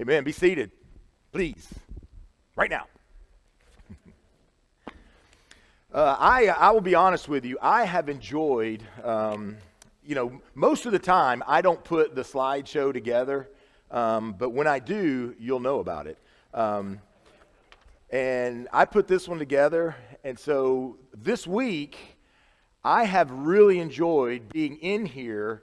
Amen. Be seated, please, right now. I will be honest with you. I have enjoyed, most of the time I don't put the slideshow together, but when I do, you'll know about it. And I put this one together, and so this week I have really enjoyed being in here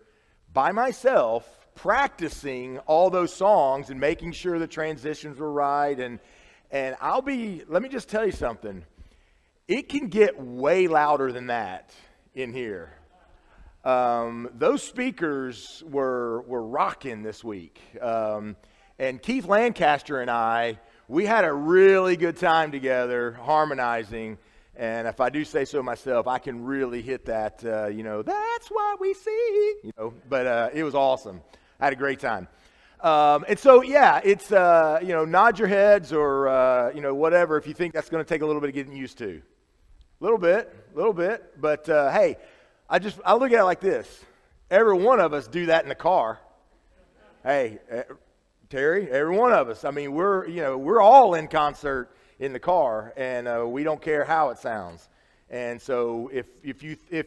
by myself, practicing all those songs and making sure the transitions were right. And let me just tell you something. It can get way louder than that in here. Those speakers were rocking this week. And Keith Lancaster and I, we had a really good time together harmonizing. And if I do say so myself, I can really hit that, that's what we see, but it was awesome. I had a great time. And so, yeah, it's, nod your heads or, whatever if you think that's going to take a little bit of getting used to. A little bit. But, hey, I look at it like this. Every one of us do that in the car. Hey, Terry, every one of us. I mean, we're all in concert in the car, and we don't care how it sounds. And so if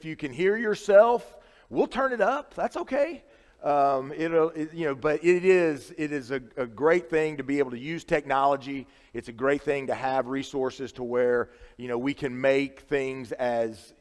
you can hear yourself, we'll turn it up. That's okay. But it is a great thing to be able to use technology. It's a great thing to have resources to where, we can make things as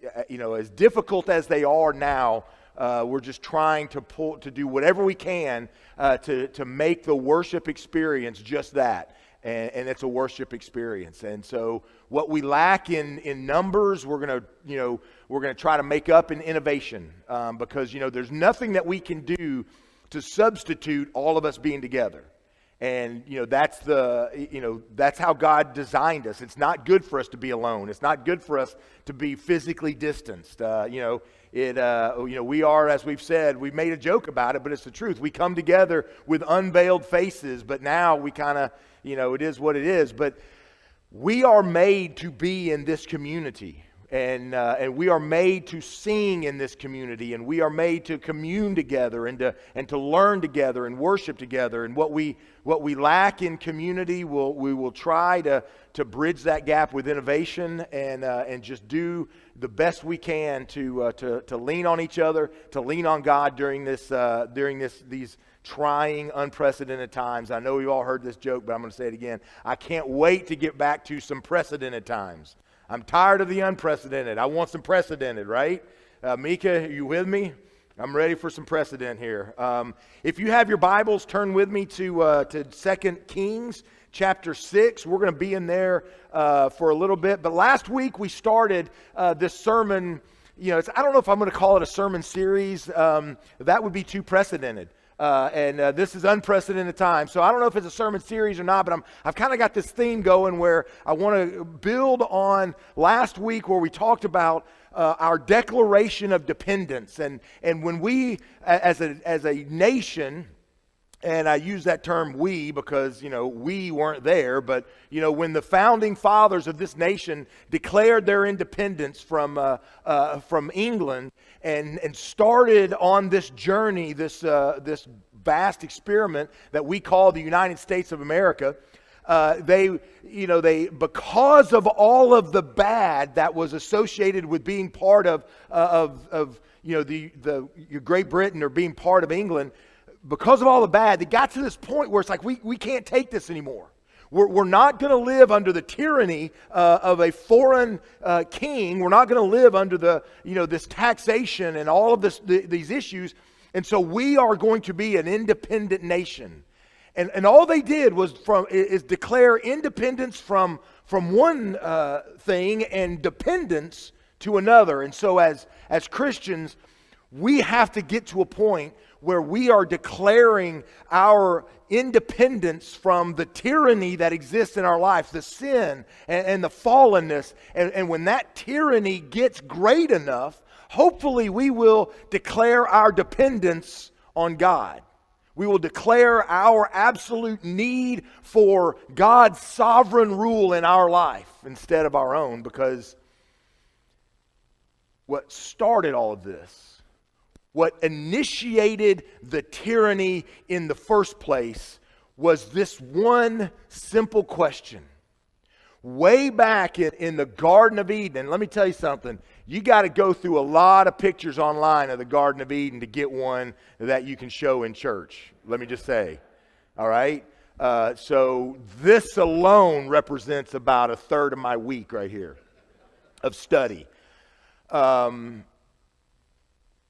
difficult as they are now. We're just trying to do whatever we can to make the worship experience just that. And it's a worship experience. And so what we lack in numbers, we're gonna try to make up in innovation, because there's nothing that we can do to substitute all of us being together. And that's how God designed us. It's not good for us to be alone. It's not good for us to be physically distanced. We are, as we've said, we've made a joke about it, but it's the truth. We come together with unveiled faces, but now we kind of, it is what it is. But we are made to be in this community, and we are made to sing in this community, and we are made to commune together and to learn together and worship together. And what we lack in community, we will try to bridge that gap with innovation and just do the best we can to lean on each other, to lean on God during these trying, unprecedented times. I know we've all heard this joke, but I'm going to say it again. I can't wait to get back to some precedented times. I'm tired of the unprecedented. I want some precedented, right? Mika, are you with me? I'm ready for some precedent here. If you have your Bibles, turn with me to 2 Kings chapter 6. We're going to be in there for a little bit. But last week we started this sermon. I don't know if I'm going to call it a sermon series. That would be too precedented. This is unprecedented time. So I don't know if it's a sermon series or not, but I've kind of got this theme going where I want to build on last week where we talked about our declaration of dependence. And when we, as a nation, and I use that term we because, we weren't there, but, when the founding fathers of this nation declared their independence from England and started on this journey, this vast experiment that we call the United States of America, they because of all of the bad that was associated with being part of Great Britain or being part of England, because of all the bad, they got to this point where it's like, we can't take this anymore. We're not going to live under the tyranny of a foreign king. We're not going to live under this taxation and all of these issues. And so we are going to be an independent nation. And all they did is declare independence from one thing and dependence to another. And so as Christians, we have to get to a point where we are declaring our independence from the tyranny that exists in our life, the sin and the fallenness. And when that tyranny gets great enough, hopefully we will declare our dependence on God. We will declare our absolute need for God's sovereign rule in our life instead of our own, because what started all of this, what initiated the tyranny in the first place, was this one simple question. Way back in the Garden of Eden, and let me tell you something, you got to go through a lot of pictures online of the Garden of Eden to get one that you can show in church. Let me just say, all right? So this alone represents about a third of my week right here of study. But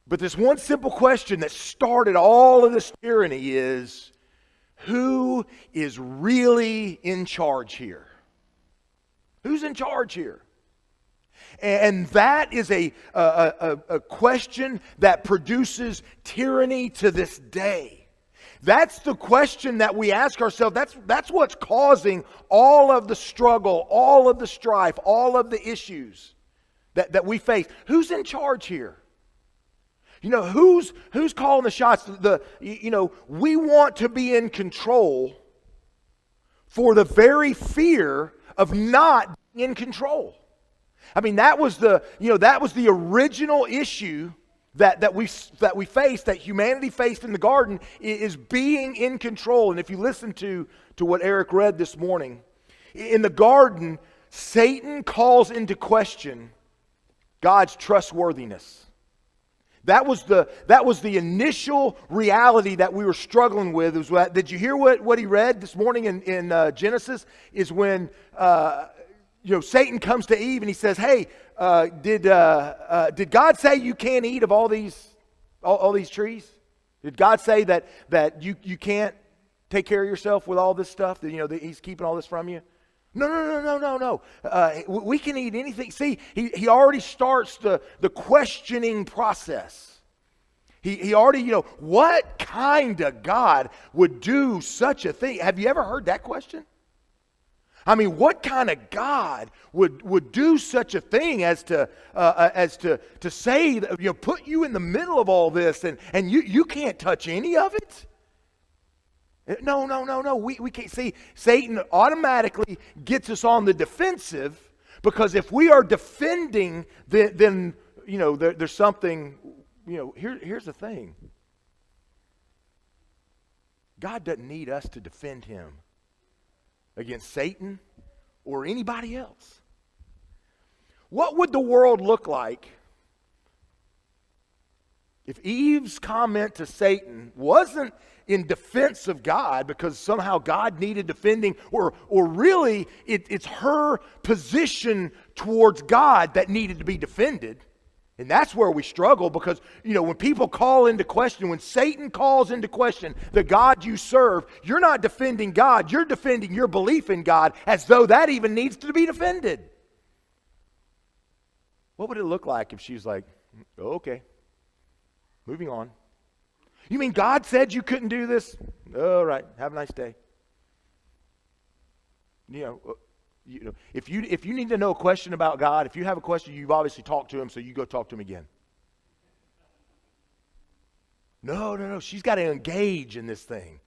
this one simple question that started all of this tyranny is, who is really in charge here? Who's in charge here? And that is a question that produces tyranny to this day. That's the question that we ask ourselves. That's what's causing all of the struggle, all of the strife, all of the issues that we face. Who's in charge here? You know, who's calling the shots? We want to be in control for the very fear of not being in control. I mean, that was the original issue that we faced, that humanity faced in the garden, is being in control. And if you listen to what Eric read this morning, in the garden, Satan calls into question God's trustworthiness. That was the initial reality that we were struggling with. Did you hear what he read this morning in Genesis? Is when Satan comes to Eve and he says, "Hey, did God say you can't eat of all these trees? Did God say that you can't take care of yourself with all this stuff? That He's keeping all this from you?" No. We can eat anything. See, he already starts the questioning process. He already, what kind of God would do such a thing? Have you ever heard that question? I mean, what kind of God would do such a thing as to say, put you in the middle of all this and you can't touch any of it? No. We can't see. Satan automatically gets us on the defensive, because if we are defending, then there's something. Here's the thing. God doesn't need us to defend Him against Satan or anybody else. What would the world look like if Eve's comment to Satan wasn't in defense of God, because somehow God needed defending, or really it's her position towards God that needed to be defended? And that's where we struggle, because when people call into question, when Satan calls into question the God you serve, you're not defending God, you're defending your belief in God, as though that even needs to be defended. What would it look like if she's like, "Okay, moving on. You mean God said you couldn't do this? All right, have a nice day." If you need to know a question about God, if you have a question, you've obviously talked to Him, so you go talk to Him again. No. She's got to engage in this thing.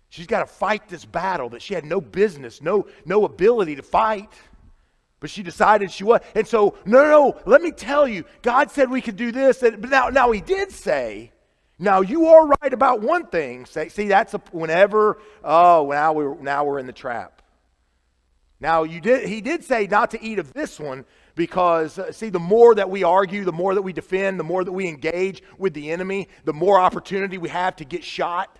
She's got to fight this battle that she had no business, no ability to fight. But she decided she was. And so, no, let me tell you, God said we could do this. But now He did say, now you are right about one thing. See, that's now we're in the trap. Now He did say not to eat of this one, because the more that we argue, the more that we defend, the more that we engage with the enemy, the more opportunity we have to get shot,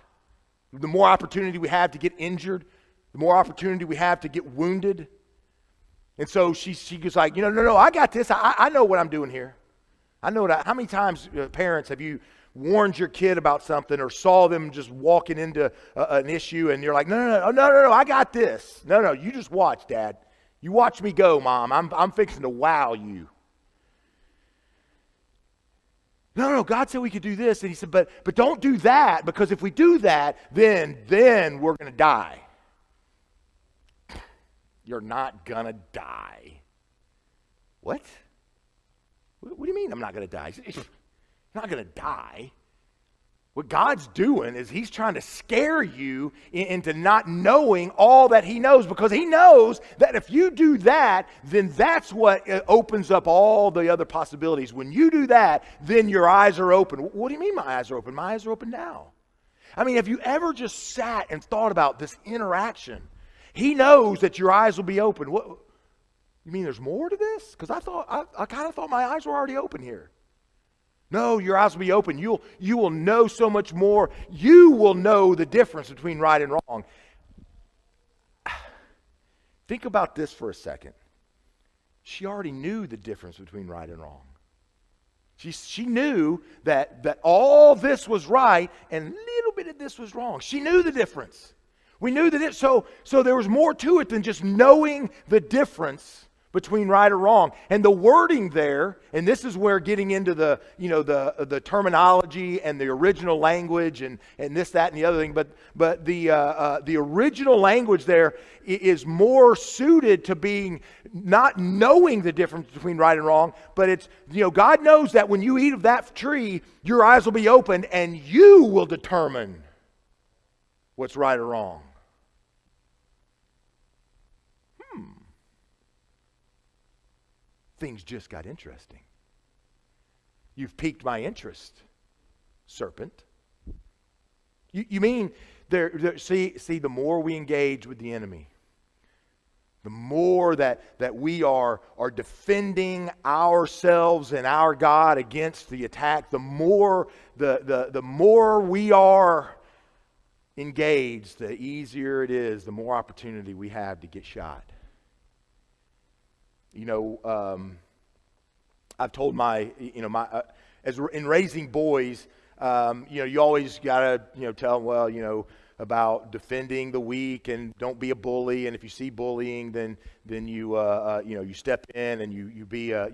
the more opportunity we have to get injured, the more opportunity we have to get wounded. And so she goes like, no, I got this. I know what I'm doing here. I know that. How many times, parents, have you warned your kid about something, or saw them just walking into an issue, and you're like, no, I got this. No, you just watch, Dad. You watch me go, Mom. I'm fixing to wow you. No, God said we could do this. And He said, but don't do that, because if we do that, then we're going to die. You're not going to die. What? What do you mean I'm not going to die? You're not going to die. What God's doing is He's trying to scare you into not knowing all that He knows, because He knows that if you do that, then that's what opens up all the other possibilities. When you do that, then your eyes are open. What do you mean my eyes are open? My eyes are open now. I mean, have you ever just sat and thought about this interaction? He knows that your eyes will be open. What? You mean there's more to this? Because I kind of thought my eyes were already open here. No, your eyes will be open. You will know so much more. You will know the difference between right and wrong. Think about this for a second. She already knew the difference between right and wrong. She knew that all this was right and a little bit of this was wrong. She knew the difference. We knew that so there was more to it than just knowing the difference between right or wrong. And the wording there, and this is where getting into the terminology and the original language and this, that, and the other thing, but the original language there is more suited to being not knowing the difference between right and wrong, but it's, God knows that when you eat of that tree, your eyes will be opened and you will determine what's right or wrong. Things just got interesting. You've piqued my interest, serpent. You mean, see, the more we engage with the enemy, the more that we are defending ourselves and our God against the attack, the more we are engaged, the easier it is, the more opportunity we have to get shot. I've told as in raising boys, you always gotta, tell them, well, about defending the weak and don't be a bully. And if you see bullying, then you step in and you be a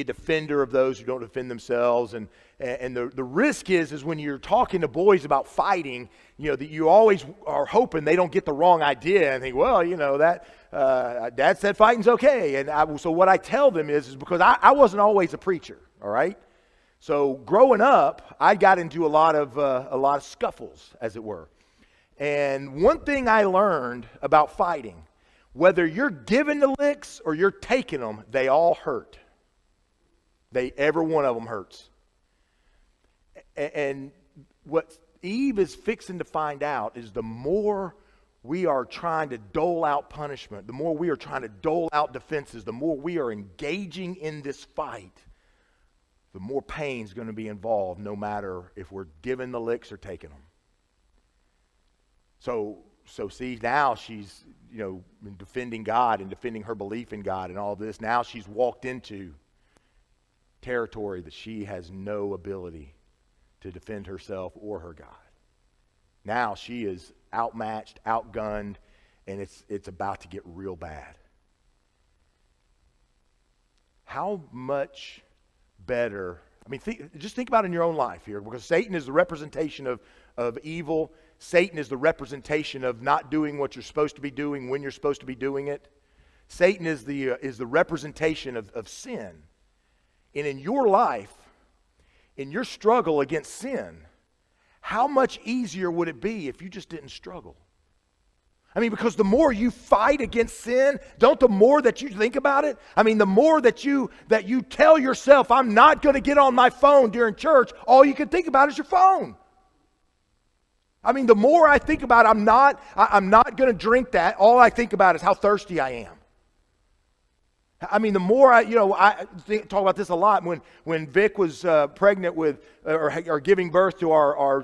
defender of those who don't defend themselves. And the risk is when you're talking to boys about fighting, that you always are hoping they don't get the wrong idea and think, well, that Dad said fighting's okay. And so what I tell them is because I wasn't always a preacher, all right? So growing up, I got into a lot of scuffles, as it were. And one thing I learned about fighting, whether you're giving the licks or you're taking them, they all hurt. Every one of them hurts. And what Eve is fixing to find out is the more we are trying to dole out punishment, the more we are trying to dole out defenses, the more we are engaging in this fight, the more pain is going to be involved, no matter if we're giving the licks or taking them. So see, now she's, defending God and defending her belief in God and all this. Now she's walked into territory that she has no ability to defend herself or her God. Now she is outmatched, outgunned, and it's about to get real bad. How much better, just think about it in your own life here, because Satan is the representation of evil. Satan is the representation of not doing what you're supposed to be doing when you're supposed to be doing it. Satan is the representation of sin. And in your life, in your struggle against sin, how much easier would it be if you just didn't struggle? Because the more you fight against sin, the more that you think about it? The more that you tell yourself, I'm not going to get on my phone during church, all you can think about is your phone. The more I think about I'm not going to drink that, all I think about is how thirsty I am. The more I talk about this a lot. When Vic was pregnant with or giving birth to our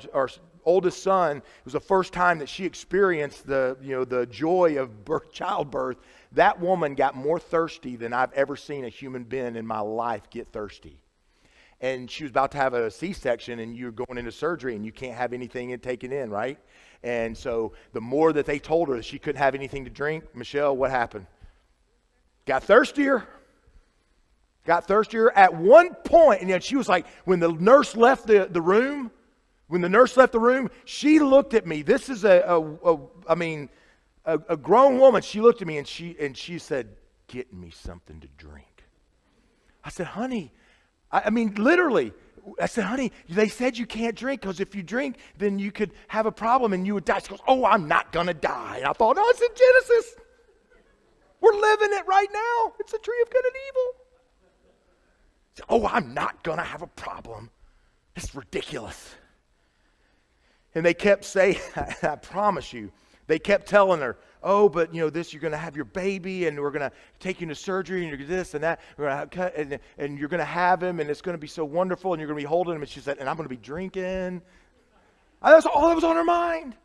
oldest son, it was the first time that she experienced the joy of childbirth. That woman got more thirsty than I've ever seen a human being in my life get thirsty. And she was about to have a C-section, and you're going into surgery, and you can't have anything taken in, right? And so the more that they told her that she couldn't have anything to drink, Michelle, what happened? Got thirstier. At one point, and she was like, when the nurse left the room, she looked at me. This is a grown woman. She looked at me and she said, "Get me something to drink." I said, "Honey," literally, I said, "Honey, they said you can't drink because if you drink, then you could have a problem and you would die." She goes, "Oh, I'm not going to die." And I thought, no, it's in Genesis. We're living it right now. It's the tree of good and evil. She said, "Oh, I'm not going to have a problem." It's ridiculous. And they kept saying, I promise you, they kept telling her, oh, but this, you're going to have your baby, and we're going to take you to surgery, and you're going to this and that, we're going to cut, and you're going to have him, and it's going to be so wonderful, and you're going to be holding him. And she said, and I'm going to be drinking. That's all that was on her mind.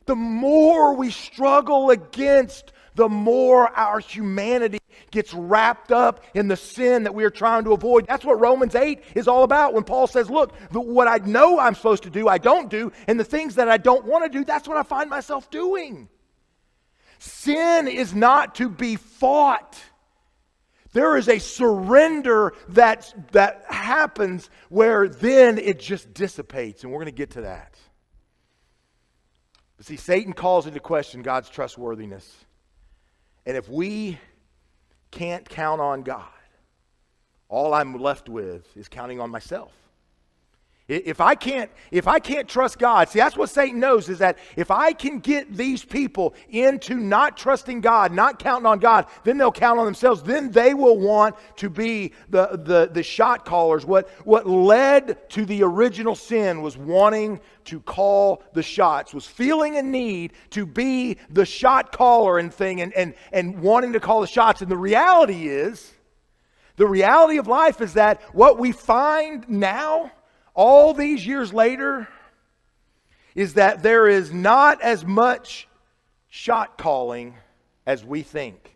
The more we struggle against, the more our humanity gets wrapped up in the sin that we are trying to avoid. That's what Romans 8 is all about when Paul says, look, what I know I'm supposed to do, I don't do, and the things that I don't want to do, that's what I find myself doing. Sin is not to be fought. There is a surrender that happens where then it just dissipates, and we're going to get to that. But see, Satan calls into question God's trustworthiness. And if we can't count on God, all I'm left with is counting on myself. If I can't trust God, see, that's what Satan knows, is that if I can get these people into not trusting God, not counting on God, then they'll count on themselves. Then they will want to be the shot callers. What led to the original sin was wanting to call the shots, was feeling a need to be the shot caller and thing, and wanting to call the shots. And the reality of life is that what we find now, all these years later, is that there is not as much shot calling as we think.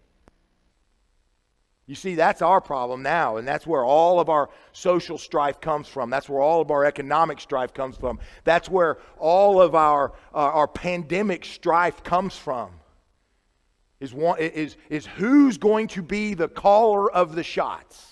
You see, that's our problem now, and that's where all of our social strife comes from. That's where all of our economic strife comes from. That's where all of our pandemic strife comes from. Is who's going to be the caller of the shots?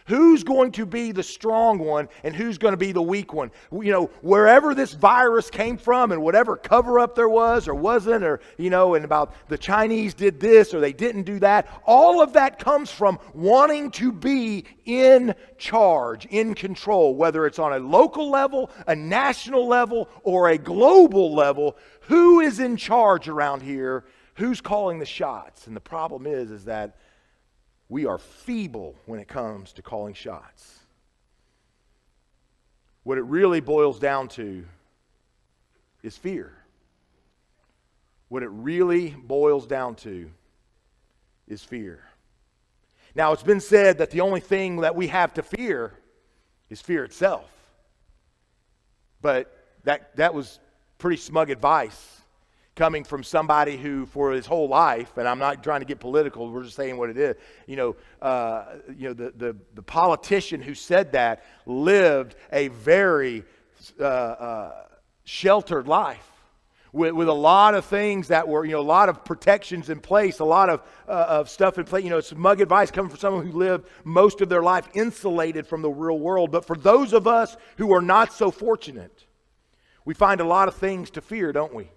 Who's going to be the strong one and who's going to be the weak one? Wherever this virus came from and whatever cover-up there was or wasn't, or, and about the Chinese did this or they didn't do that, all of that comes from wanting to be in charge, in control, whether it's on a local level, a national level, or a global level. Who is in charge around here? Who's calling the shots? And the problem is that we are feeble when it comes to calling shots. What it really boils down to is fear. What it really boils down to is fear. Now, it's been said that the only thing that we have to fear is fear itself. But that was pretty smug advice, coming from somebody who, for his whole life, and I'm not trying to get political, we're just saying what it is. The politician who said that lived a very sheltered life with a lot of things that were, a lot of protections in place, a lot of stuff in place. It's smug advice coming from someone who lived most of their life insulated from the real world. But for those of us who are not so fortunate, we find a lot of things to fear, don't we?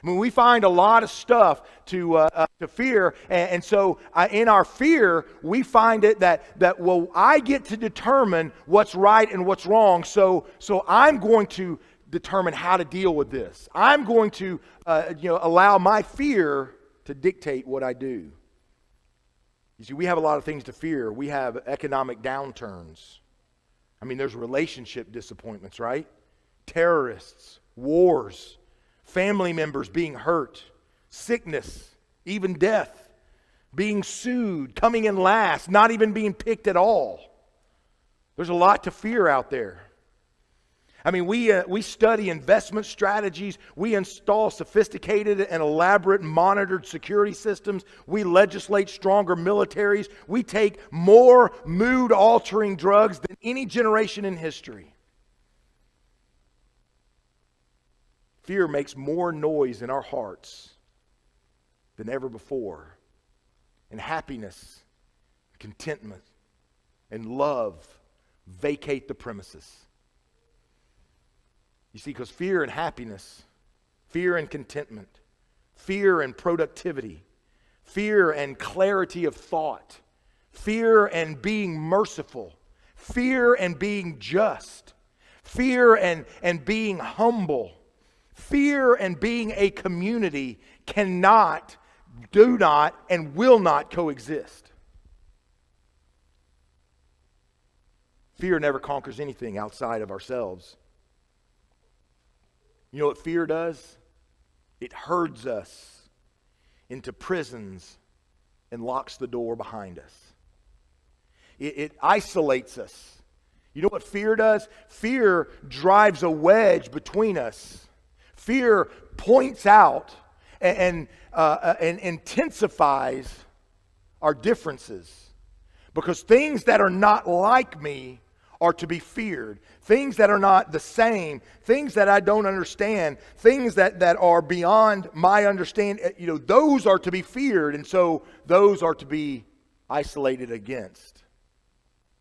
We find a lot of stuff to fear, and so in our fear, we find it that I get to determine what's right and what's wrong. So I'm going to determine how to deal with this. I'm going to allow my fear to dictate what I do. You see, we have a lot of things to fear. We have economic downturns. There's relationship disappointments, right? Terrorists, wars, family members being hurt, sickness, even death, being sued, coming in last, not even being picked at all. There's a lot to fear out there. We study investment strategies. We install sophisticated and elaborate monitored security systems. We legislate stronger militaries. We take more mood-altering drugs than any generation in history. Fear makes more noise in our hearts than ever before. And happiness, contentment, and love vacate the premises. You see, because fear and happiness, fear and contentment, fear and productivity, fear and clarity of thought, fear and being merciful, fear and being just, fear and being humble, fear and being a community cannot, do not, and will not coexist. Fear never conquers anything outside of ourselves. You know what fear does? It herds us into prisons and locks the door behind us. It isolates us. You know what fear does? Fear drives a wedge between us. Fear points out and intensifies our differences. Because things that are not like me are to be feared. Things that are not the same, things that I don't understand, things that are beyond my understanding, those are to be feared. And so those are to be isolated against.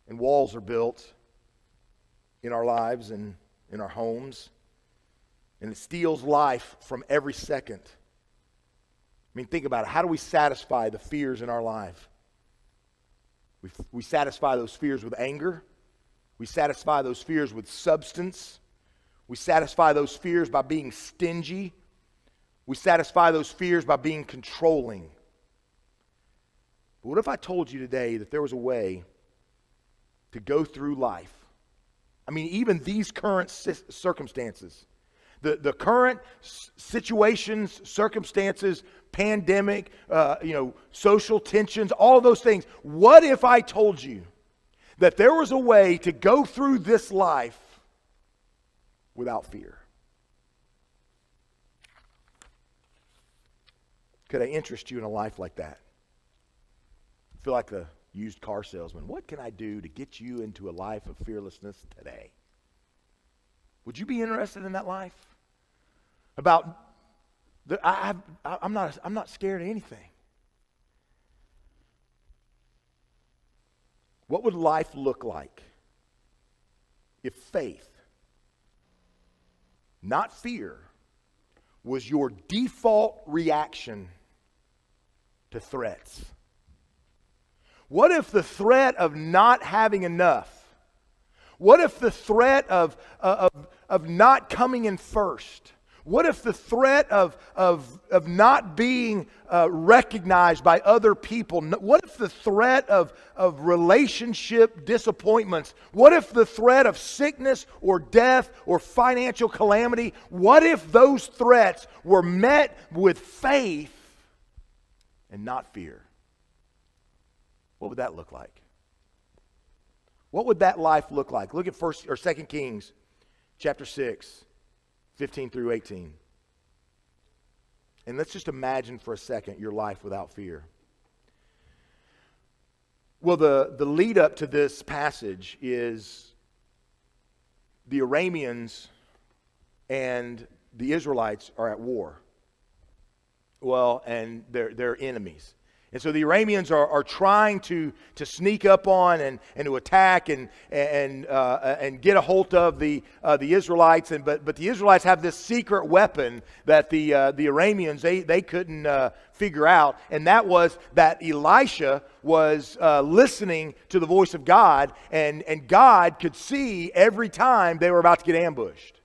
And walls are built in our lives and in our homes. And it steals life from every second. I mean, think about it. How do we satisfy the fears in our life? We satisfy those fears with anger. We satisfy those fears with substance. We satisfy those fears by being stingy. We satisfy those fears by being controlling. But what if I told you today that there was a way to go through life? I mean, even these current circumstances, the current situations, circumstances, pandemic, social tensions, all those things. What if I told you that there was a way to go through this life without fear? Could I interest you in a life like that? I feel like a used car salesman. What can I do to get you into a life of fearlessness today? Would you be interested in that life? I'm not scared of anything. What would life look like if faith, not fear, was your default reaction to threats? What if the threat of not having enough? What if the threat of not coming in first? What if the threat of not being recognized by other people? What if the threat of relationship disappointments? What if the threat of sickness or death or financial calamity? What if those threats were met with faith and not fear? What would that look like? What would that life look like? Look at 2 Kings chapter 6. 15 through 18. And let's just imagine for a second your life without fear. Well, the lead up to this passage is the Arameans and the Israelites are at war. Well, and they're enemies. And so the Arameans are trying to sneak up on and to attack and get a hold of the Israelites. But the Israelites have this secret weapon that the Arameans they couldn't figure out, and that was that Elisha was listening to the voice of God, and God could see every time they were about to get ambushed.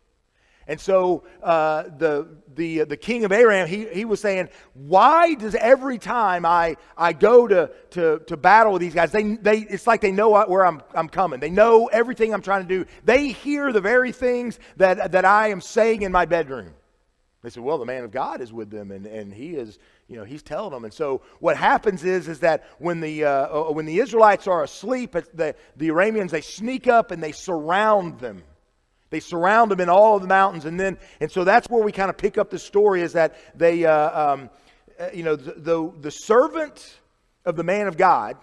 And so the king of Aram, he was saying, why does every time I go to battle with these guys, it's like they know where I'm coming. They know everything I'm trying to do. They hear the very things that I am saying in my bedroom. They said, well, the man of God is with them, and he is, he's telling them. And so what happens is that when the Israelites are asleep, the Arameans, they sneak up and they surround them. They surround them in all of the mountains, and so that's where we kind of pick up the story. Is that they, the servant of the man of God,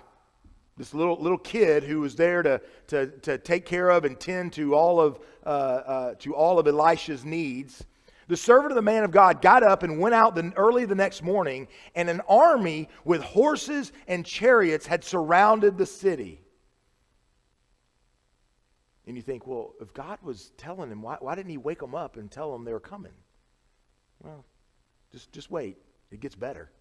this little kid who was there to take care of and tend to all of Elisha's needs. The servant of the man of God got up and went out early the next morning, and an army with horses and chariots had surrounded the city. And you think, well, if God was telling him, why didn't he wake them up and tell them they were coming? Well, just wait. It gets better.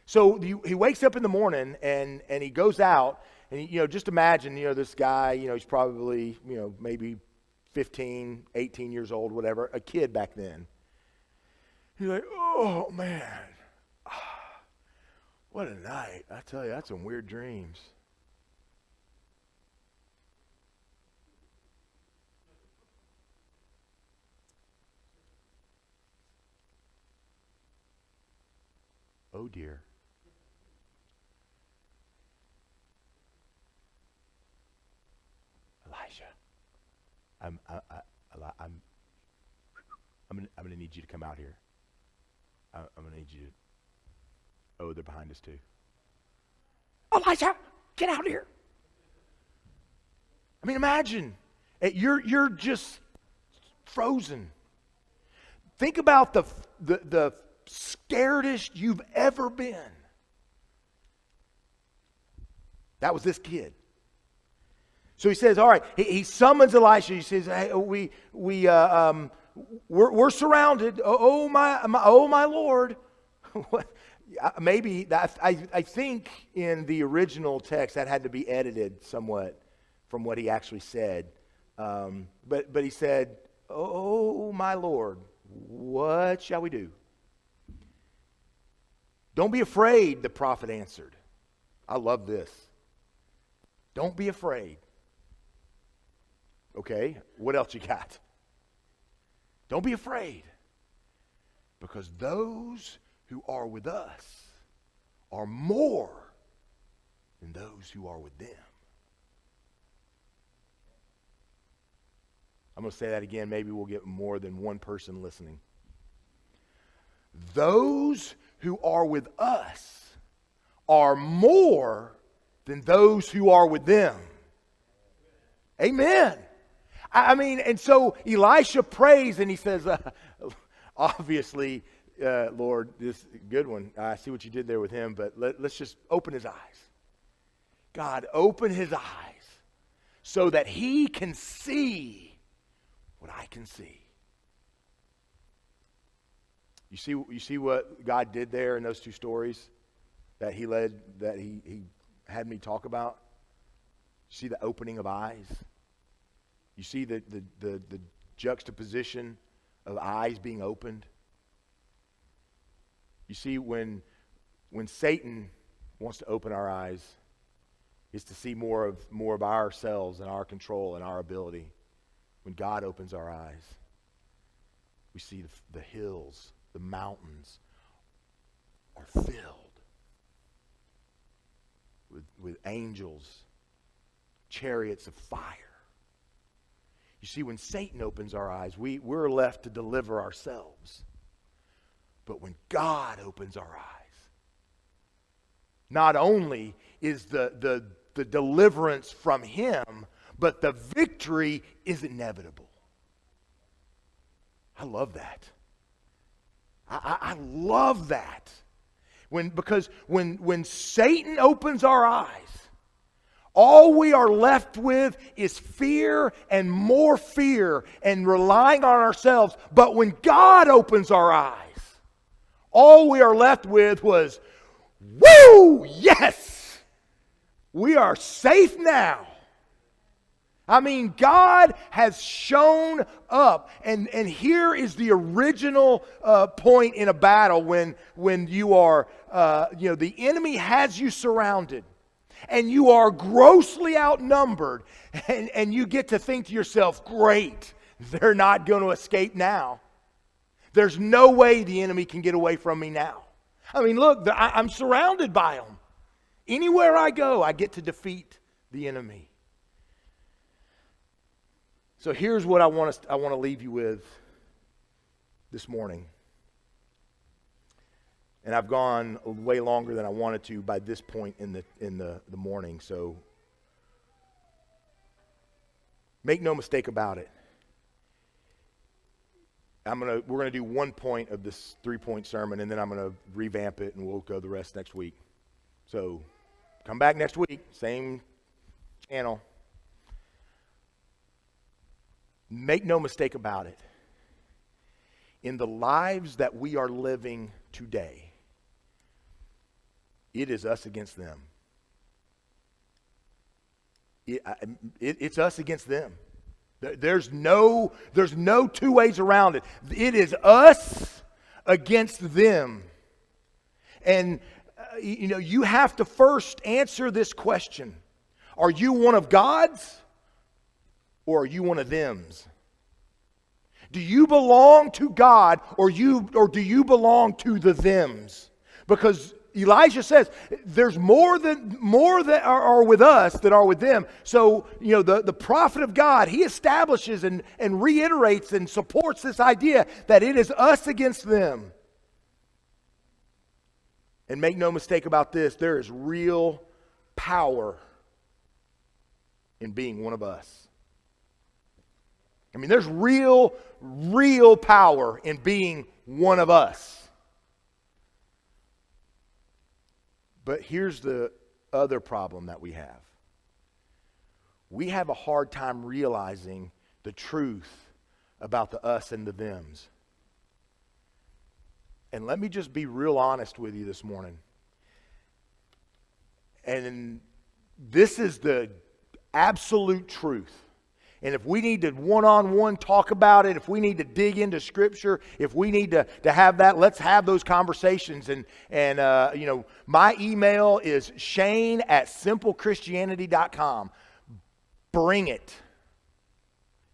So he wakes up in the morning and he goes out, and just imagine, this guy, he's probably, maybe 15, 18 years old, whatever, a kid back then. He's like, oh man, what a night. I tell you, that's some weird dreams. Oh dear. Elijah, I'm gonna need you to come out here. I'm gonna need you to. Oh, they're behind us too. Elijah, get out here. I mean, imagine you're just frozen. Think about the scaredest you've ever been. That was this kid. So he says, all right, he summons Elisha. He says, hey, we're surrounded. Oh my Lord. Maybe that, I think in the original text that had to be edited somewhat from what he actually said. But he said, oh my Lord, what shall we do? Don't be afraid, the prophet answered. I love this. Don't be afraid. Okay, what else you got? Don't be afraid, because those who are with us are more than those who are with them. I'm going to say that again. Maybe we'll get more than one person listening. Those who are with us are more than those who are with them. Amen. I mean, and so Elisha prays and he says, obviously, Lord, this is a good one. I see what you did there with him, but let's just open his eyes. God, open his eyes so that he can see what I can see. You see what God did there in those two stories that he had me talk about? You see the opening of eyes? You see the juxtaposition of eyes being opened? You see, when Satan wants to open our eyes, is to see more of ourselves and our control and our ability. When God opens our eyes, we see the hills, the mountains are filled with angels, chariots of fire. You see, when Satan opens our eyes, we're left to deliver ourselves. But when God opens our eyes, not only is the deliverance from him, but the victory is inevitable. I love that. I love that. Because when Satan opens our eyes, all we are left with is fear and more fear and relying on ourselves. But when God opens our eyes, all we are left with was, woo, yes, we are safe now. I mean, God has shown up. And here is the original point in a battle when you are, the enemy has you surrounded. And you are grossly outnumbered. And you get to think to yourself, great, they're not going to escape now. There's no way the enemy can get away from me now. I mean, look, I'm surrounded by them. Anywhere I go, I get to defeat the enemy. So here's what I want to leave you with this morning. And I've gone way longer than I wanted to by this point in the morning. So make no mistake about it. We're gonna do one point of this 3-point sermon, and then I'm gonna revamp it, and we'll go the rest next week. So come back next week, same channel. Make no mistake about it. In the lives that we are living today, it is us against them. It's us against them. There's no two ways around it. It is us against them. And you have to first answer this question. Are you one of God's or are you one of them's? Do you belong to God or do you belong to the them's? Because Elijah says, there's more that are with us than are with them. So, the prophet of God, he establishes and reiterates and supports this idea that it is us against them. And make no mistake about this, there is real power in being one of us. I mean, there's real power in being one of us. But here's the other problem that we have. We have a hard time realizing the truth about the us and the thems. And let me just be real honest with you this morning. And this is the absolute truth. And if we need to one-on-one talk about it, if we need to dig into Scripture, if we need to have that, let's have those conversations. And my email is shane@simplechristianity.com. Bring it.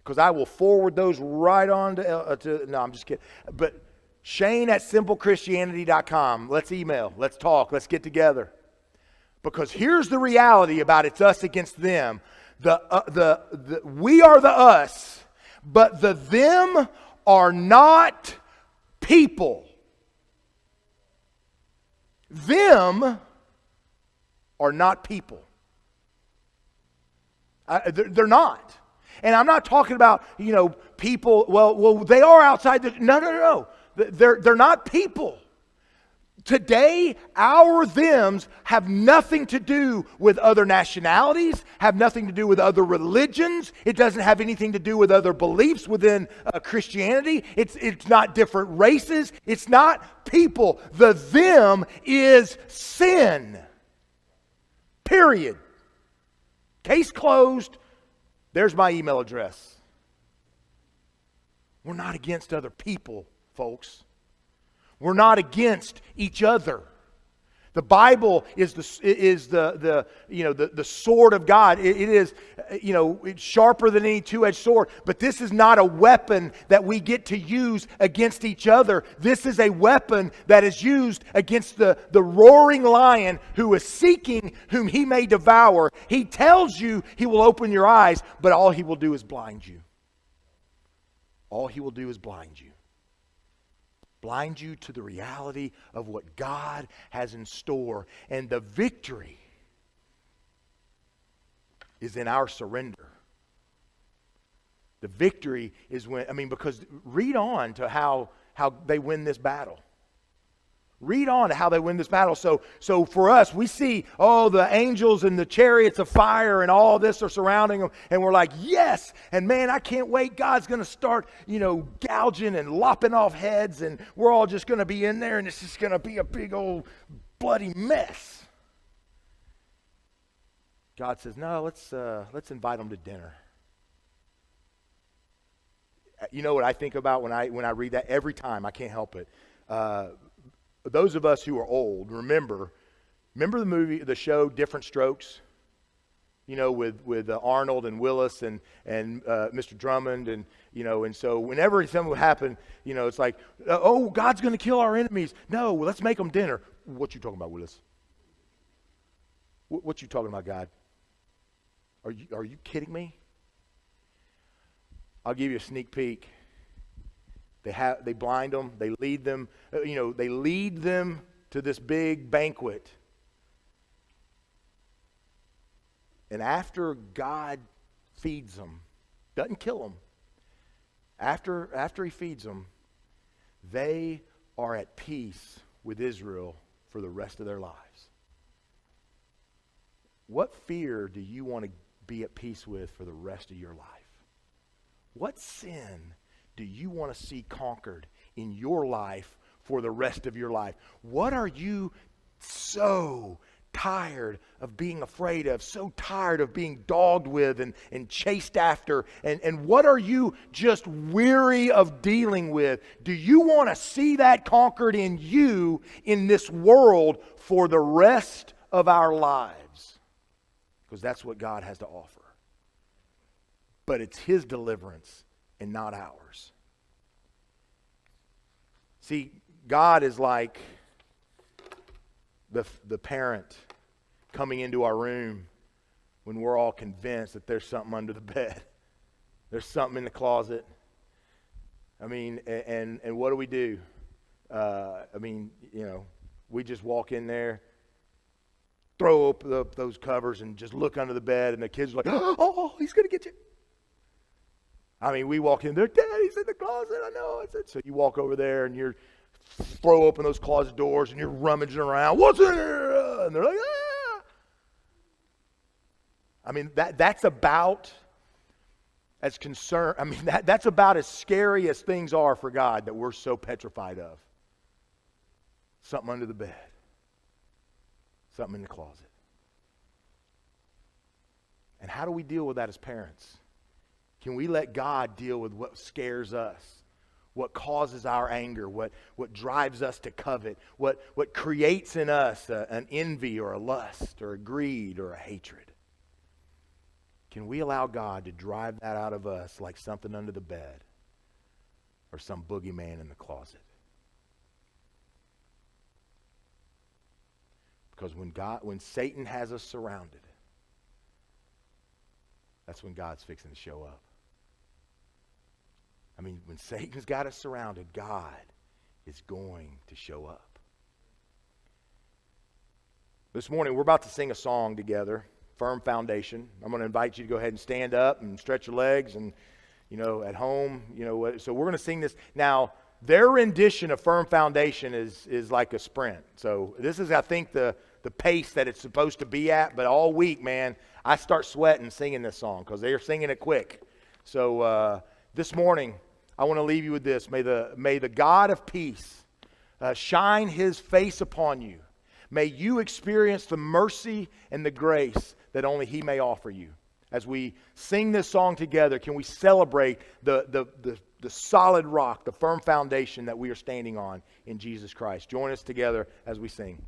Because I will forward those right on to no, I'm just kidding. But shane@simplechristianity.com. Let's email. Let's talk. Let's get together. Because here's the reality about it's us against them. We are the us, but the them are not people. Them are not people. They're not. And I'm not talking about, people, well, they are outside. No. They're not people. Today, our thems have nothing to do with other nationalities, have nothing to do with other religions. It doesn't have anything to do with other beliefs within Christianity. It's not different races. It's not people. The them is sin. Period. Case closed. There's my email address. We're not against other people, folks. We're not against each other. The Bible is the sword of God. It is, it's sharper than any two-edged sword. But this is not a weapon that we get to use against each other. This is a weapon that is used against the roaring lion who is seeking whom he may devour. He tells you he will open your eyes, but all he will do is blind you. All he will do is blind you. Blind you to the reality of what God has in store. And the victory is in our surrender. The victory is because read on to how they win this battle. Read on to how they win this battle. So for us, we see, the angels and the chariots of fire and all this are surrounding them. And we're like, yes. And man, I can't wait. God's going to start, gouging and lopping off heads. And we're all just going to be in there. And it's just going to be a big old bloody mess. God says, no, let's invite them to dinner. You know what I think about when I read that? Every time. I can't help it. Those of us who are old, remember the show Different Strokes? With Arnold and Willis and Mr. Drummond and so whenever something would happen, it's like, God's going to kill our enemies. No, let's make them dinner. What you talking about, Willis? What you talking about, God? Are you kidding me? I'll give you a sneak peek. They blind them. They lead them. They lead them to this big banquet. And after God feeds them, doesn't kill them. After He feeds them, they are at peace with Israel for the rest of their lives. What fear do you want to be at peace with for the rest of your life? What sin do you want to see conquered in your life for the rest of your life? What are you so tired of being afraid of, so tired of being dogged with and chased after? And what are you just weary of dealing with? Do you want to see that conquered in you in this world for the rest of our lives? Because that's what God has to offer. But it's His deliverance and not ours. See, God is like the parent coming into our room when we're all convinced that there's something under the bed. There's something in the closet. I mean, and what do? We just walk in there, throw up those covers and just look under the bed, and the kids are like, oh, he's going to get you. I mean, we walk in there, Daddy's in the closet, I know. So you walk over there and you throw open those closet doors and you're rummaging around. What's in there? And they're like, ah. I mean, that's about as concerned. I mean, that's about as scary as things are for God that we're so petrified of. Something under the bed. Something in the closet. And how do we deal with that as parents? Can we let God deal with what scares us? What causes our anger? What drives us to covet? What creates in us an envy or a lust or a greed or a hatred? Can we allow God to drive that out of us like something under the bed or some boogeyman in the closet? Because when Satan has us surrounded, that's when God's fixing to show up. I mean, when Satan's got us surrounded, God is going to show up. This morning, we're about to sing a song together, Firm Foundation. I'm going to invite you to go ahead and stand up and stretch your legs and, at home, so we're going to sing this. Now, their rendition of Firm Foundation is like a sprint. So this is, I think, the pace that it's supposed to be at, but all week, man, I start sweating singing this song because they are singing it quick. So this morning, I want to leave you with this. May the God of peace shine his face upon you. May you experience the mercy and the grace that only he may offer you. As we sing this song together, can we celebrate the solid rock, the firm foundation that we are standing on in Jesus Christ? Join us together as we sing.